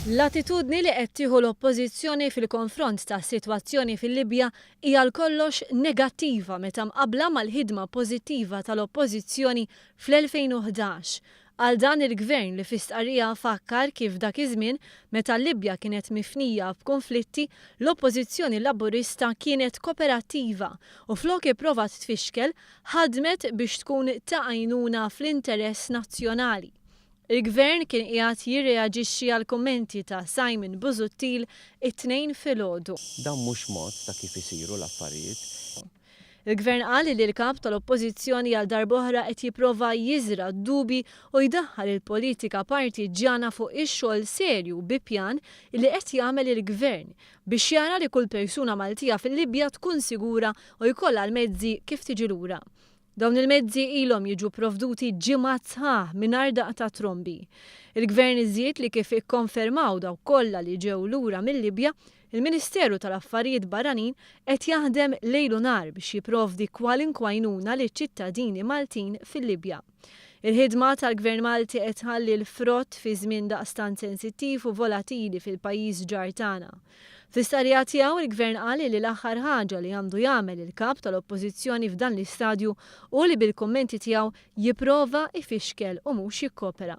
L-attitudni li qed tieħu l-Oppożizzjoni fil-konfront ta' sitwazzjoni fil-Libja hija l-kollox negattiva meta mqabbla mal-ħidma pożittiva tal-Oppożizzjoni fl-2011. Għal dan il-Gvern li fis-stqarrija fakkar kif dak iż-żmien meta l-Libja kienet mifnija b'konflitti, l-Oppożizzjoni Laburista kienet kooperattiva u flok ipprovat tfixkel ħadmet biex tkun ta' għajnuna fl-interess nazzjonali. Il-Gvern kien qiegħed jirreaġixxi għal kummenti ta' Simon Busuttil it-tnejn filgħodu. Dan mhux mod ta' kif isiru l-affarijiet. Il-Gvern qal li l-kap tal-Oppożizzjoni għal darb'oħra qed jipprova jiżra dubi u jdaħħal il-politika partiġjana fuq ix-xogħol serju bi pjan li qed jagħmel il-Gvern biex jara li kull persuna Maltija fil-Libja tkun sigura u jkollha l-mezzi kif tiġi lura. Dawn il-mezzi ilhom jiġu provduti ġimgħat sħaħ mingħajr daqqa ta' trombi. Il-Gvern iżjed li kif ikkonfermaw dawk kollha li ġew lura mill-Libja, il-Ministeru tal-Affarijiet Barranin qed jaħdem lejl u nar biex jipprovdi kwalinkwa għajnuna liċ-ċittadini Maltin fil-Libja. Il-ħidma tal-Gvern Malti qed tħalli l-frott fi żmien daqstant sensittiv u volatili fil-pajjiż ġar tagħna. Fl-istqarrija tiegħu il-Gvern qal li l-aħħar ħaġa li għandu jagħmel il-kap tal-Oppożizzjoni f'dan l-istadju u li bil-kummenti tiegħu jipprova ifixkel u mhux jikkopera.